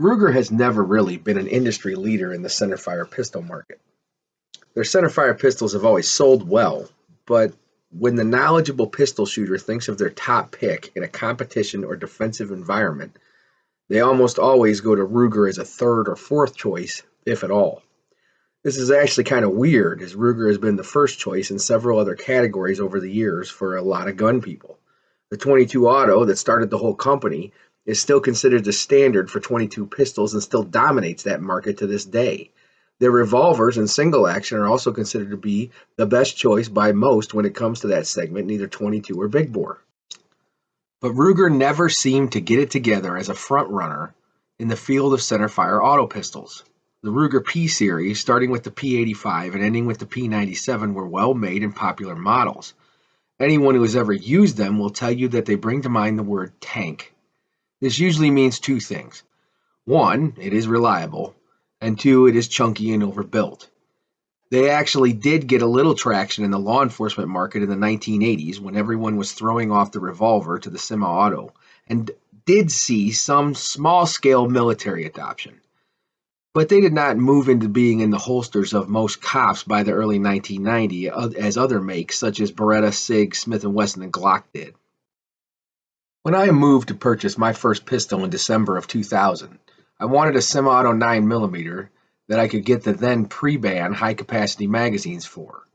Ruger has never really been an industry leader in the centerfire pistol market. Their centerfire pistols have always sold well, but when the knowledgeable pistol shooter thinks of their top pick in a competition or defensive environment, they almost always go to Ruger as a third or fourth choice, if at all. This is actually kind of weird, as Ruger has been the first choice in several other categories over the years for a lot of gun people. The 22 Auto that started the whole company is still considered the standard for 22 pistols and still dominates that market to this day. Their revolvers and single action are also considered to be the best choice by most when it comes to that segment, neither 22 or big bore. But Ruger never seemed to get it together as a front runner in the field of centerfire auto pistols. The Ruger P series, starting with the P85 and ending with the P97, were well made and popular models. Anyone who has ever used them will tell you that they bring to mind the word tank. This usually means two things. One, it is reliable, and two, it is chunky and overbuilt. They actually did get a little traction in the law enforcement market in the 1980s when everyone was throwing off the revolver to the semi-auto, and did see some small-scale military adoption. But they did not move into being in the holsters of most cops by the early 1990s as other makes such as Beretta, Sig, Smith & Wesson, and Glock did. When I moved to purchase my first pistol in December of 2000, I wanted a semi-auto 9mm that I could get the then pre-ban high-capacity magazines for.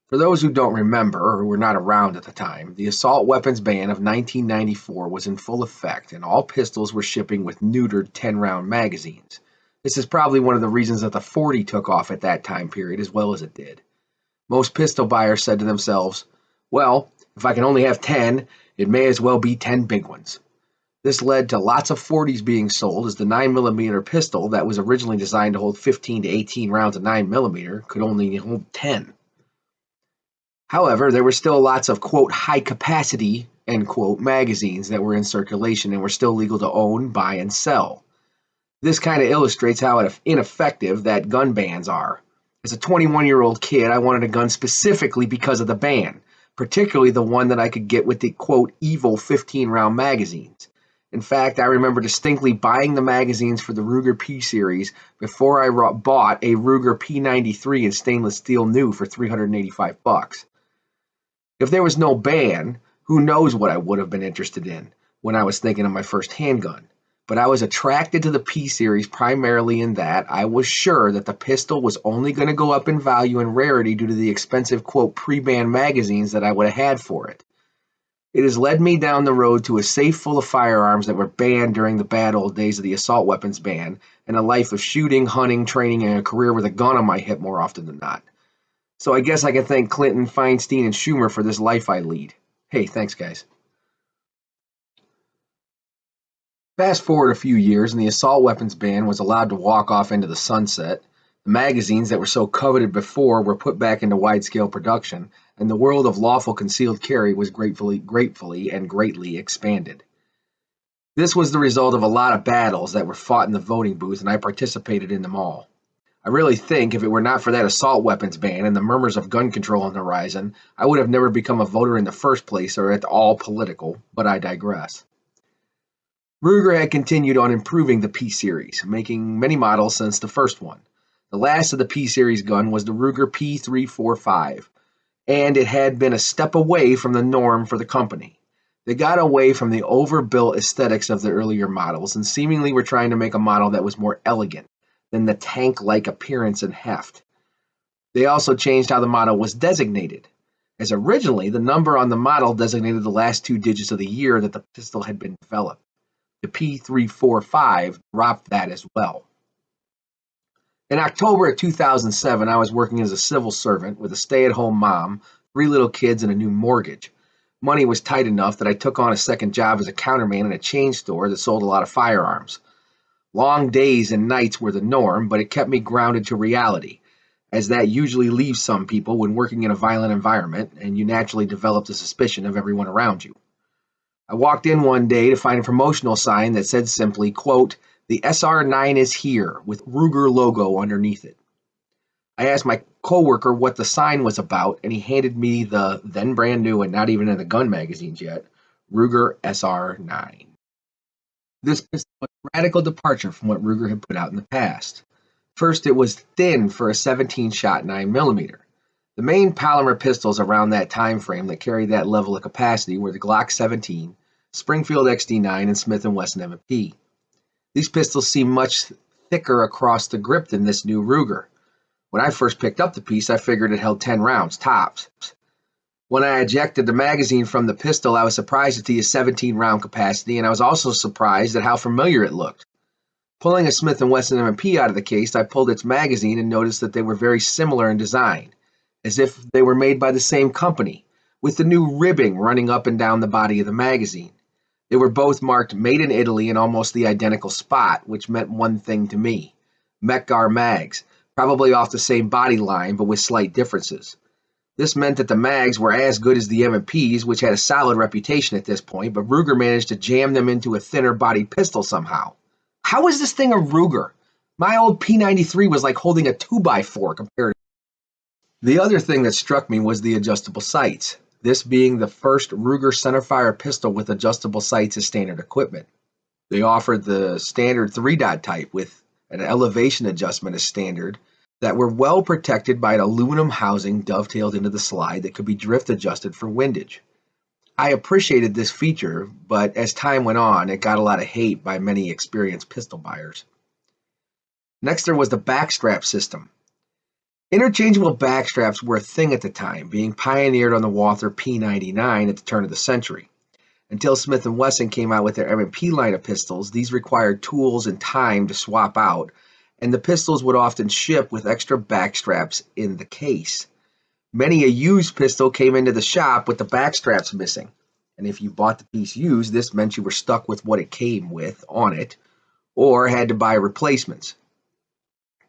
For those who don't remember or who were not around at the time, the assault weapons ban of 1994 was in full effect and all pistols were shipping with neutered 10-round magazines. This is probably one of the reasons that the 40 took off at that time period as well as it did. Most pistol buyers said to themselves, well, if I can only have 10, it may as well be 10 big ones. This led to lots of 40s being sold as the 9mm pistol that was originally designed to hold 15 to 18 rounds of 9mm could only hold 10. However, there were still lots of quote high capacity end quote magazines that were in circulation and were still legal to own, buy, and sell. This kind of illustrates how ineffective that gun bans are. As a 21-year-old kid, I wanted a gun specifically because of the ban, particularly the one that I could get with the quote evil 15-round magazines. In fact, I remember distinctly buying the magazines for the Ruger P series before I bought a Ruger P93 in stainless steel new for $385. If there was no ban, who knows what I would have been interested in when I was thinking of my first handgun. But I was attracted to the P series primarily in that I was sure that the pistol was only going to go up in value and rarity due to the expensive quote pre-ban magazines that I would have had for it. It has led me down the road to a safe full of firearms that were banned during the bad old days of the assault weapons ban, and a life of shooting, hunting, training, and a career with a gun on my hip more often than not. So I guess I can thank Clinton, Feinstein, and Schumer for this life I lead. Hey, thanks, guys. Fast forward a few years, and the assault weapons ban was allowed to walk off into the sunset. The magazines that were so coveted before were put back into wide-scale production, and the world of lawful concealed carry was gratefully and greatly expanded. This was the result of a lot of battles that were fought in the voting booth, and I participated in them all. I really think if it were not for that assault weapons ban and the murmurs of gun control on the horizon, I would have never become a voter in the first place or at all political, but I digress. Ruger had continued on improving the P-Series, making many models since the first one. The last of the P-Series gun was the Ruger P345, and it had been a step away from the norm for the company. They got away from the overbuilt aesthetics of the earlier models and seemingly were trying to make a model that was more elegant than the tank-like appearance and heft. They also changed how the model was designated, as originally the number on the model designated the last two digits of the year that the pistol had been developed. The P345 dropped that as well. In October of 2007, I was working as a civil servant with a stay-at-home mom, three little kids, and a new mortgage. Money was tight enough that I took on a second job as a counterman in a chain store that sold a lot of firearms. Long days and nights were the norm, but it kept me grounded to reality, as that usually leaves some people when working in a violent environment, and you naturally develop the suspicion of everyone around you. I walked in one day to find a promotional sign that said simply, quote, "The SR9 is here," with Ruger logo underneath it. I asked my coworker what the sign was about, and he handed me the then brand new and not even in the gun magazines yet, Ruger SR9. This pistol was a radical departure from what Ruger had put out in the past. First, it was thin for a 17-shot 9mm. The main polymer pistols around that time frame that carried that level of capacity were the Glock 17, Springfield XD9, and Smith & Wesson M&P. These pistols seemed much thicker across the grip than this new Ruger. When I first picked up the piece, I figured it held 10 rounds, tops. When I ejected the magazine from the pistol, I was surprised at the 17-round capacity, and I was also surprised at how familiar it looked. Pulling a Smith & Wesson M&P out of the case, I pulled its magazine and noticed that they were very similar in design, as if they were made by the same company, with the new ribbing running up and down the body of the magazine. They were both marked Made in Italy in almost the identical spot, which meant one thing to me: Metgar mags, probably off the same body line but with slight differences. This meant that the mags were as good as the M&Ps, which had a solid reputation at this point, but Ruger managed to jam them into a thinner-bodied pistol somehow. How is this thing a Ruger? My old P93 was like holding a 2x4 compared to. The other thing that struck me was the adjustable sights, this being the first Ruger centerfire pistol with adjustable sights as standard equipment. They offered the standard 3-dot type with an elevation adjustment as standard that were well protected by an aluminum housing dovetailed into the slide that could be drift adjusted for windage. I appreciated this feature, but as time went on, it got a lot of hate by many experienced pistol buyers. Next, there was the backstrap system. Interchangeable backstraps were a thing at the time, being pioneered on the Walther P99 at the turn of the century. Until Smith & Wesson came out with their M&P line of pistols, these required tools and time to swap out, and the pistols would often ship with extra backstraps in the case. Many a used pistol came into the shop with the backstraps missing, and if you bought the piece used, this meant you were stuck with what it came with on it, or had to buy replacements.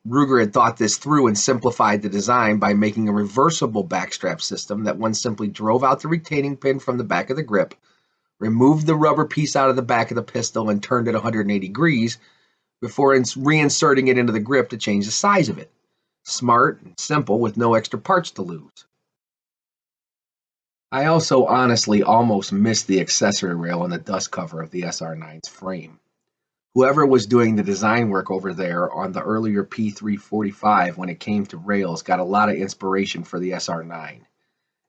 Ruger had thought this through and simplified the design by making a reversible backstrap system that one simply drove out the retaining pin from the back of the grip, removed the rubber piece out of the back of the pistol and turned it 180 degrees before reinserting it into the grip to change the size of it. Smart and simple with no extra parts to lose. I also honestly almost missed the accessory rail on the dust cover of the SR9's frame. Whoever was doing the design work over there on the earlier P345 when it came to rails got a lot of inspiration for the SR9.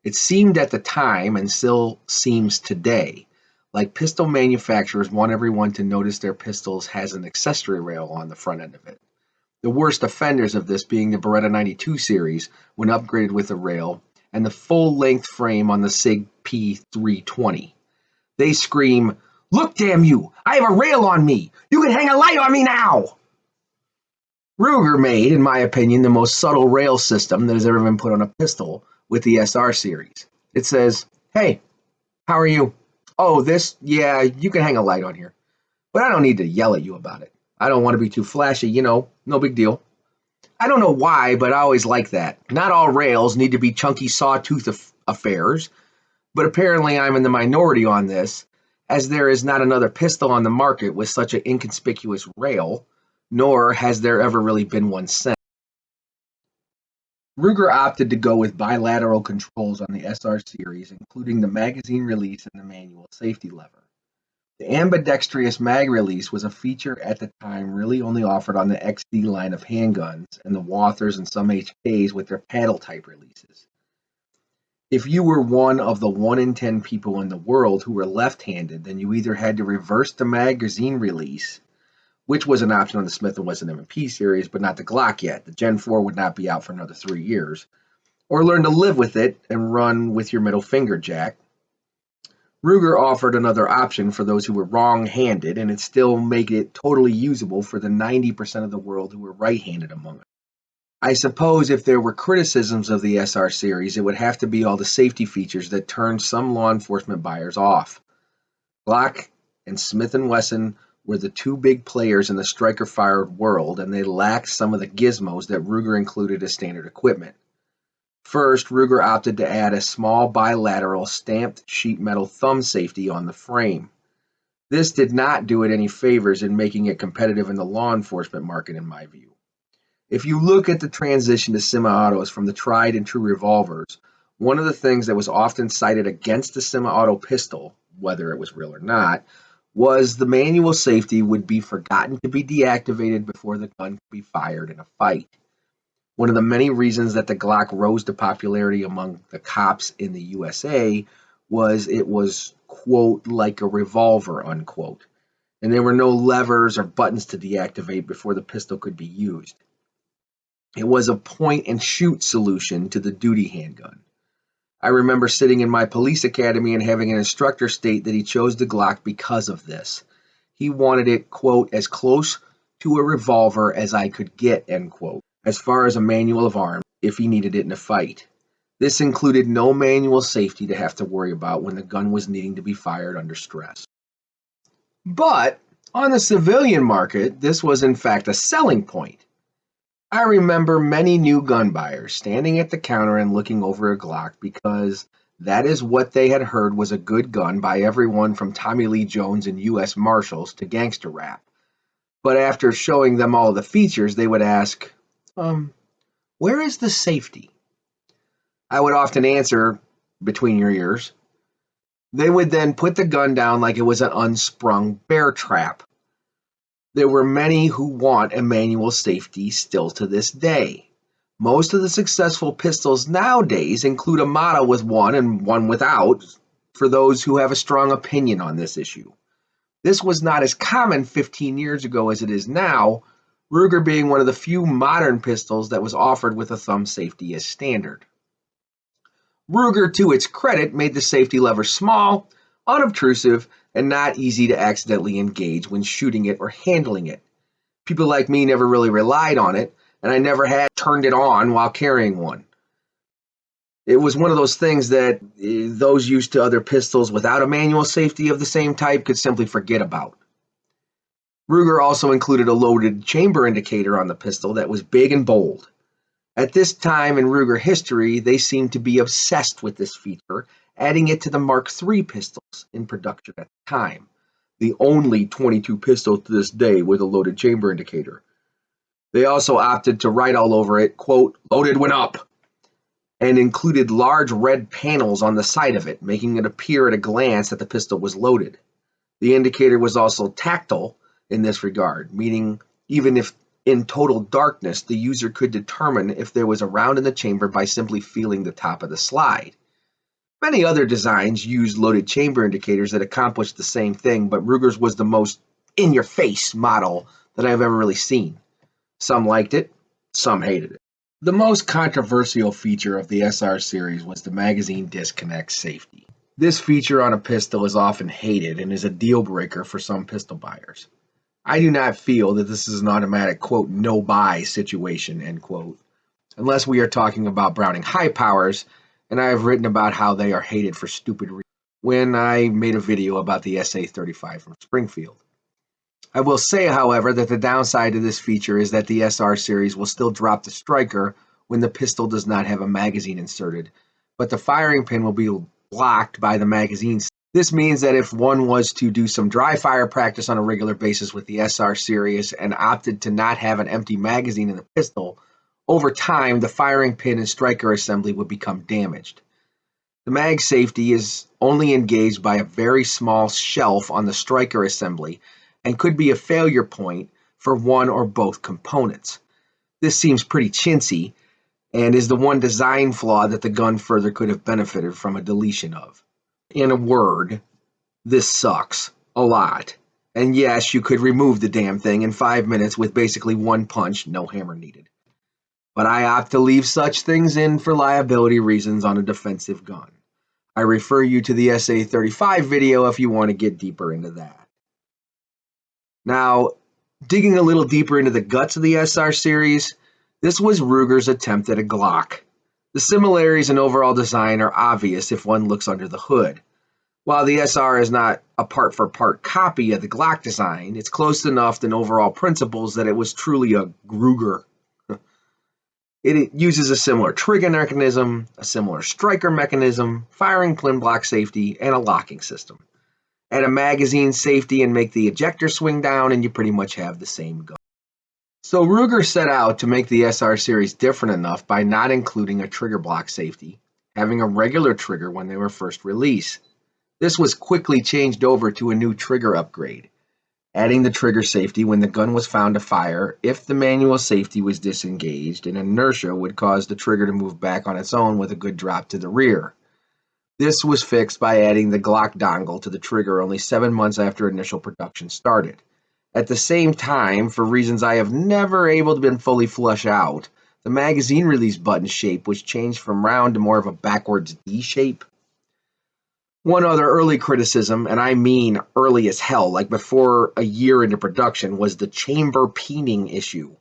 It seemed at the time, and still seems today, like pistol manufacturers want everyone to notice their pistols has an accessory rail on the front end of it. The worst offenders of this being the Beretta 92 series when upgraded with a rail, and the full-length frame on the SIG P320. They scream, "Look, damn you! I have a rail on me! You can hang a light on me now!" Ruger made, in my opinion, the most subtle rail system that has ever been put on a pistol with the SR series. It says, "Hey, how are you? Oh, this? Yeah, you can hang a light on here. But I don't need to yell at you about it. I don't want to be too flashy, no big deal." I don't know why, but I always like that. Not all rails need to be chunky sawtooth affairs, but apparently I'm in the minority on this, as there is not another pistol on the market with such an inconspicuous rail, nor has there ever really been one since. Ruger opted to go with bilateral controls on the SR series, including the magazine release and the manual safety lever. The ambidextrous mag release was a feature at the time really only offered on the XD line of handguns and the Walthers and some HKs with their paddle type releases. If you were one of the 1 in 10 people in the world who were left-handed, then you either had to reverse the magazine release, which was an option on the Smith & Wesson M&P series, but not the Glock yet. The Gen 4 would not be out for another 3 years, or learn to live with it and run with your middle finger jack. Ruger offered another option for those who were wrong-handed, and it still made it totally usable for the 90% of the world who were right-handed among us. I suppose if there were criticisms of the SR series, it would have to be all the safety features that turned some law enforcement buyers off. Glock and Smith & Wesson were the two big players in the striker-fired world, and they lacked some of the gizmos that Ruger included as standard equipment. First, Ruger opted to add a small bilateral stamped sheet metal thumb safety on the frame. This did not do it any favors in making it competitive in the law enforcement market, in my view. If you look at the transition to semi-autos from the tried and true revolvers, one of the things that was often cited against the semi-auto pistol, whether it was real or not, was the manual safety would be forgotten to be deactivated before the gun could be fired in a fight. One of the many reasons that the Glock rose to popularity among the cops in the USA was it was, quote, like a revolver, unquote, and there were no levers or buttons to deactivate before the pistol could be used. It was a point and shoot solution to the duty handgun. I remember sitting in my police academy and having an instructor state that he chose the Glock because of this. He wanted it, quote, as close to a revolver as I could get, end quote, as far as a manual of arms if he needed it in a fight. This included no manual safety to have to worry about when the gun was needing to be fired under stress. But on the civilian market, this was in fact a selling point. I remember many new gun buyers standing at the counter and looking over a Glock because that is what they had heard was a good gun by everyone from Tommy Lee Jones and U.S. Marshals to gangster rap. But after showing them all the features, they would ask, where is the safety? I would often answer, between your ears. They would then put the gun down like it was an unsprung bear trap. There were many who want a manual safety still to this day. Most of the successful pistols nowadays include a model with one and one without for those who have a strong opinion on this issue. This was not as common 15 years ago as it is now, Ruger being one of the few modern pistols that was offered with a thumb safety as standard. Ruger, to its credit, made the safety lever small, unobtrusive, and not easy to accidentally engage when shooting it or handling it. People like me never really relied on it, and I never had turned it on while carrying one. It was one of those things that those used to other pistols without a manual safety of the same type could simply forget about. Ruger also included a loaded chamber indicator on the pistol that was big and bold. At this time in Ruger history, they seemed to be obsessed with this feature, adding it to the Mark III pistols in production at the time, the only .22 pistol to this day with a loaded chamber indicator. They also opted to write all over it, quote, loaded when up, and included large red panels on the side of it, making it appear at a glance that the pistol was loaded. The indicator was also tactile in this regard, meaning even if in total darkness, the user could determine if there was a round in the chamber by simply feeling the top of the slide. Many other designs used loaded chamber indicators that accomplished the same thing, but Ruger's was the most in-your-face model that I've ever really seen. Some liked it, some hated it. The most controversial feature of the SR series was the magazine disconnect safety. This feature on a pistol is often hated and is a deal breaker for some pistol buyers. I do not feel that this is an automatic, quote, no buy situation, end quote, unless we are talking about Browning high powers, and I have written about how they are hated for stupid reasons when I made a video about the SA-35 from Springfield. I will say, however, that the downside to this feature is that the SR series will still drop the striker when the pistol does not have a magazine inserted, but the firing pin will be blocked by the magazine. This means that if one was to do some dry fire practice on a regular basis with the SR series and opted to not have an empty magazine in the pistol, over time the firing pin and striker assembly would become damaged. The mag safety is only engaged by a very small shelf on the striker assembly and could be a failure point for one or both components. This seems pretty chintzy and is the one design flaw that the gun further could have benefited from a deletion of. In a word, this sucks a lot. And yes, you could remove the damn thing in 5 minutes with basically one punch, no hammer needed. But I opt to leave such things in for liability reasons on a defensive gun. I refer you to the SA-35 video if you want to get deeper into that. Now, digging a little deeper into the guts of the SR series, this was Ruger's attempt at a Glock. The similarities in overall design are obvious if one looks under the hood. While the SR is not a part-for-part copy of the Glock design, it's close enough in overall principles that it was truly a Ruger. It uses a similar trigger mechanism, a similar striker mechanism, firing pin block safety, and a locking system. Add a magazine safety and make the ejector swing down, and you pretty much have the same gun. So Ruger set out to make the SR series different enough by not including a trigger block safety, having a regular trigger when they were first released. This was quickly changed over to a new trigger upgrade, adding the trigger safety when the gun was found to fire if the manual safety was disengaged and inertia would cause the trigger to move back on its own with a good drop to the rear. This was fixed by adding the Glock dongle to the trigger only 7 months after initial production started. At the same time, for reasons I have never able to been fully flush out, the magazine release button shape was changed from round to more of a backwards D shape. One other early criticism, and I mean early as hell, like before a year into production, was the chamber peening issue.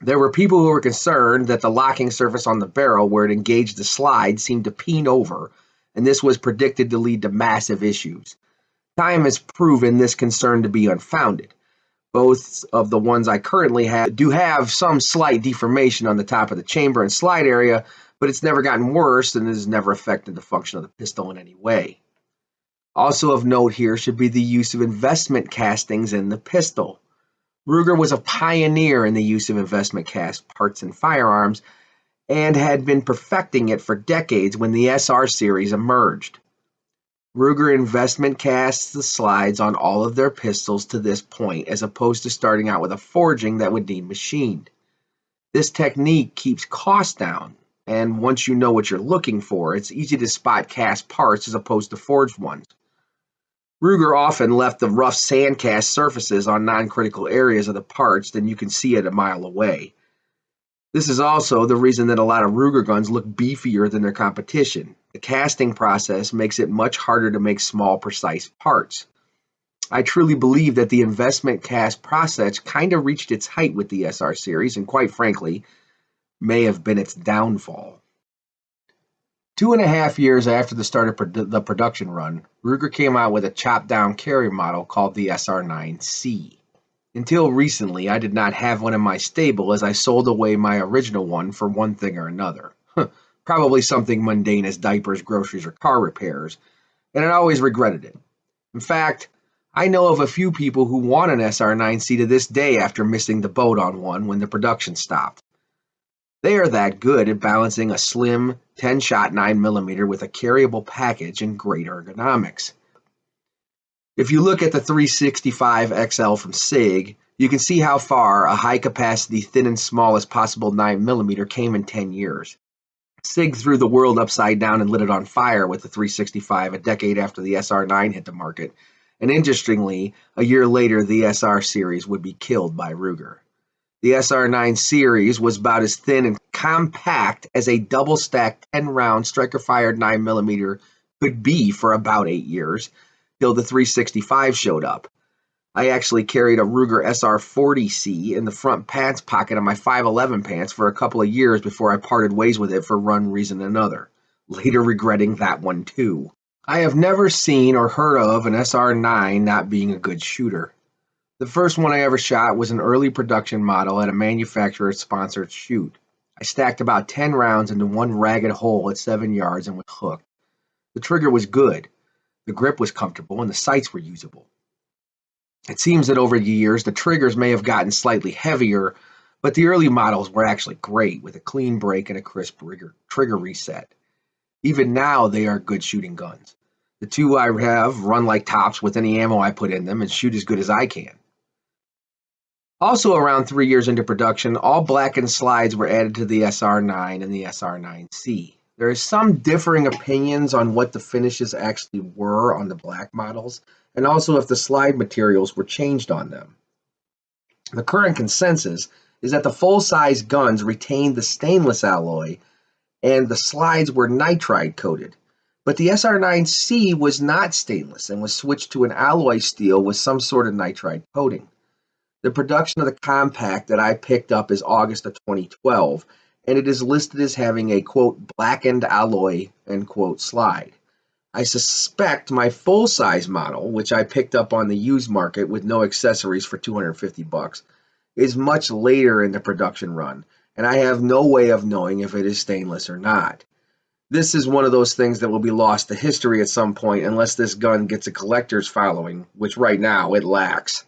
There were people who were concerned that the locking surface on the barrel where it engaged the slide seemed to peen over, and this was predicted to lead to massive issues. Time has proven this concern to be unfounded. Both of the ones I currently have do have some slight deformation on the top of the chamber and slide area, but it's never gotten worse and has never affected the function of the pistol in any way. Also of note here should be the use of investment castings in the pistol. Ruger was a pioneer in the use of investment cast parts in firearms and had been perfecting it for decades when the SR series emerged. Ruger investment casts the slides on all of their pistols to this point, as opposed to starting out with a forging that would need machined. This technique keeps costs down, and once you know what you're looking for, it's easy to spot cast parts as opposed to forged ones. Ruger often left the rough sand cast surfaces on non-critical areas of the parts, then you can see it a mile away. This is also the reason that a lot of Ruger guns look beefier than their competition. The casting process makes it much harder to make small, precise parts. I truly believe that the investment cast process kind of reached its height with the SR series, and quite frankly, may have been its downfall. 2.5 years after the start of the production run, Ruger came out with a chopped-down carry model called the SR9C. Until recently, I did not have one in my stable as I sold away my original one for one thing or another. Probably something mundane as diapers, groceries, or car repairs, and I always regretted it. In fact, I know of a few people who want an SR9C to this day after missing the boat on one when the production stopped. They are that good at balancing a slim 10-shot 9mm with a carryable package and great ergonomics. If you look at the 365 XL from SIG, you can see how far a high-capacity, thin and small as possible 9mm came in 10 years. SIG threw the world upside down and lit it on fire with the 365 a decade after the SR9 hit the market, and interestingly, a year later the SR series would be killed by Ruger. The SR9 series was about as thin and compact as a double-stacked 10-round striker-fired 9mm could be for about 8 years, till the 365 showed up. I actually carried a Ruger SR40C in the front pants pocket of my 511 pants for a couple of years before I parted ways with it for one reason or another, later regretting that one too. I have never seen or heard of an SR9 not being a good shooter. The first one I ever shot was an early production model at a manufacturer-sponsored shoot. I stacked about 10 rounds into one ragged hole at 7 yards and was hooked. The trigger was good, the grip was comfortable, and the sights were usable. It seems that over the years, the triggers may have gotten slightly heavier, but the early models were actually great, with a clean break and a crisp trigger reset. Even now, they are good shooting guns. The two I have run like tops with any ammo I put in them and shoot as good as I can. Also around 3 years into production, all blackened slides were added to the SR9 and the SR9C. There is some differing opinions on what the finishes actually were on the black models, and also if the slide materials were changed on them. The current consensus is that the full-size guns retained the stainless alloy and the slides were nitride coated, but the SR9C was not stainless and was switched to an alloy steel with some sort of nitride coating. The production of the compact that I picked up is August of 2012, and it is listed as having a, quote, blackened alloy, end quote, slide. I suspect my full-size model, which I picked up on the used market with no accessories for $250, is much later in the production run, and I have no way of knowing if it is stainless or not. This is one of those things that will be lost to history at some point unless this gun gets a collector's following, which right now it lacks.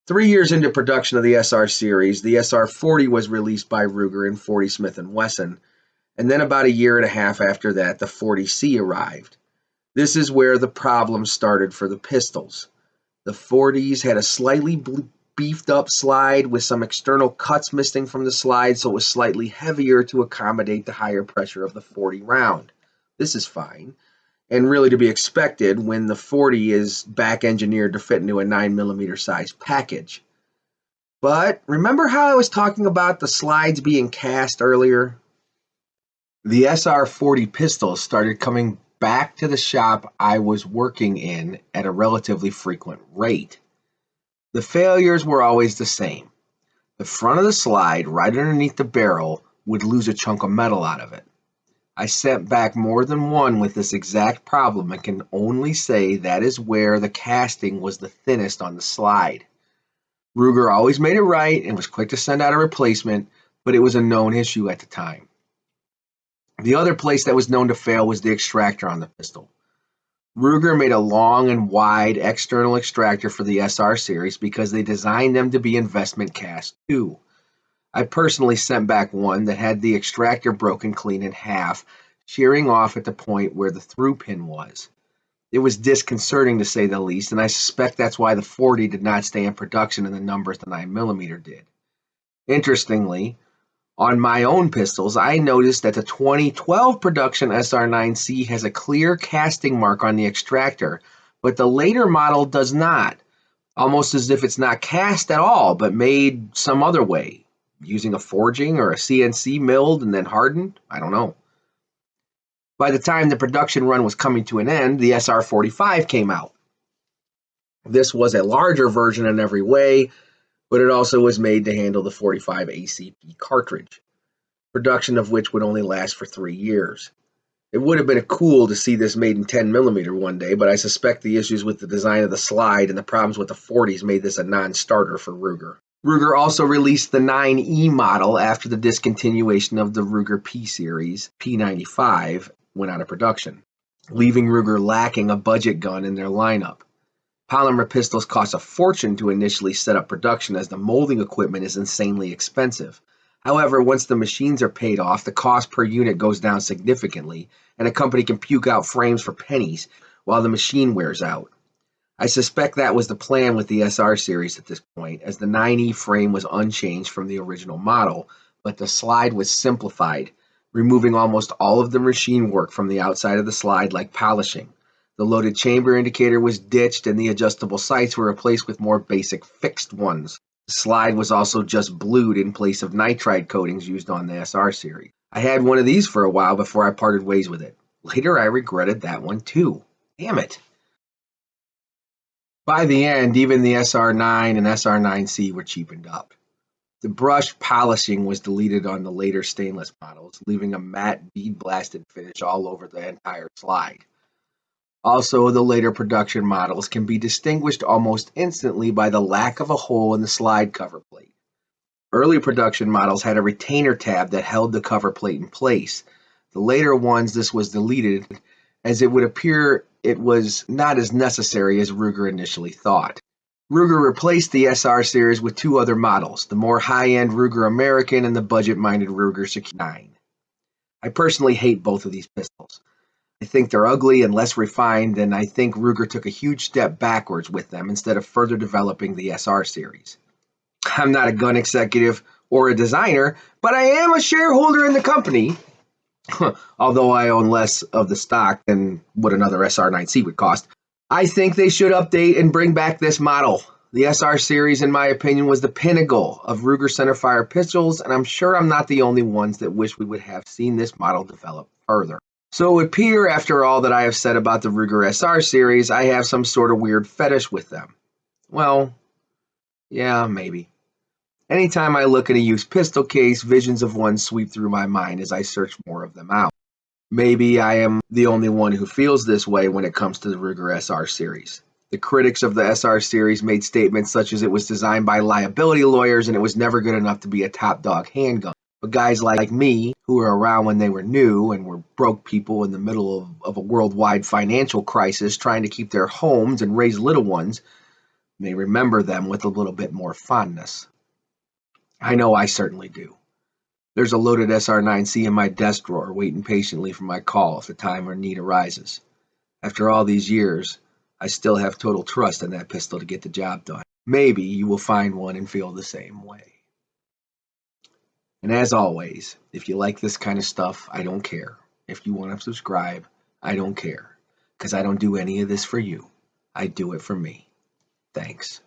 3 years into production of the SR series, the SR40 was released by Ruger and 40 Smith & Wesson, and then about a year and a half after that, the 40C arrived. This is where the problem started for the pistols. The 40s had a slightly beefed up slide with some external cuts missing from the slide, so it was slightly heavier to accommodate the higher pressure of the 40 round. This is fine, and really to be expected when the 40 is back engineered to fit into a 9mm size package. But remember how I was talking about the slides being cast earlier? The SR40 pistols started coming back to the shop I was working in at a relatively frequent rate. The failures were always the same. The front of the slide, right underneath the barrel, would lose a chunk of metal out of it. I sent back more than one with this exact problem and can only say that is where the casting was the thinnest on the slide. Ruger always made it right and was quick to send out a replacement, but it was a known issue at the time. The other place that was known to fail was the extractor on the pistol. Ruger made a long and wide external extractor for the SR series because they designed them to be investment cast too. I personally sent back one that had the extractor broken clean in half, shearing off at the point where the through pin was. It was disconcerting to say the least, and I suspect that's why the 40 did not stay in production in the numbers the 9mm did. Interestingly, on my own pistols, I noticed that the 2012 production SR9C has a clear casting mark on the extractor, but the later model does not, almost as if it's not cast at all, but made some other way, using a forging or a CNC milled and then hardened. I don't know. By the time the production run was coming to an end, the SR45 came out. This was a larger version in every way, but it also was made to handle the 45 ACP cartridge, production of which would only last for 3 years. It would have been cool to see this made in 10mm one day, but I suspect the issues with the design of the slide and the problems with the 40s made this a non-starter for Ruger. Ruger also released the 9E model after the discontinuation of the Ruger P Series P95 went out of production, leaving Ruger lacking a budget gun in their lineup. Polymer pistols cost a fortune to initially set up production as the molding equipment is insanely expensive. However, once the machines are paid off, the cost per unit goes down significantly, and a company can puke out frames for pennies while the machine wears out. I suspect that was the plan with the SR series at this point, as the 9E frame was unchanged from the original model, but the slide was simplified, removing almost all of the machine work from the outside of the slide like polishing. The loaded chamber indicator was ditched and the adjustable sights were replaced with more basic fixed ones. The slide was also just blued in place of nitride coatings used on the SR series. I had one of these for a while before I parted ways with it. Later I regretted that one too. Damn it. By the end, even the SR9 and SR9C were cheapened up. The brush polishing was deleted on the later stainless models, leaving a matte bead-blasted finish all over the entire slide. Also, the later production models can be distinguished almost instantly by the lack of a hole in the slide cover plate. Early production models had a retainer tab that held the cover plate in place. The later ones, this was deleted, as it would appear it was not as necessary as Ruger initially thought. Ruger replaced the SR series with 2 other models, the more high-end Ruger American and the budget-minded Ruger Secure 9. I personally hate both of these pistols. I think they're ugly and less refined, and I think Ruger took a huge step backwards with them instead of further developing the SR series. I'm not a gun executive or a designer, but I am a shareholder in the company, although I own less of the stock than what another SR9C would cost. I think they should update and bring back this model. The SR series, in my opinion, was the pinnacle of Ruger centerfire pistols, and I'm sure I'm not the only ones that wish we would have seen this model develop further. So it would appear, after all that I have said about the Ruger SR series, I have some sort of weird fetish with them. Well, yeah, maybe. Anytime I look at a used pistol case, visions of one sweep through my mind as I search more of them out. Maybe I am the only one who feels this way when it comes to the Ruger SR series. The critics of the SR series made statements such as it was designed by liability lawyers and it was never good enough to be a top dog handgun. But guys like me, who were around when they were new and were broke people in the middle of a worldwide financial crisis trying to keep their homes and raise little ones, may remember them with a little bit more fondness. I know I certainly do. There's a loaded SR9C in my desk drawer waiting patiently for my call if the time or need arises. After all these years, I still have total trust in that pistol to get the job done. Maybe you will find one and feel the same way. And as always, if you like this kind of stuff, I don't care. If you want to subscribe, I don't care. Because I don't do any of this for you. I do it for me. Thanks.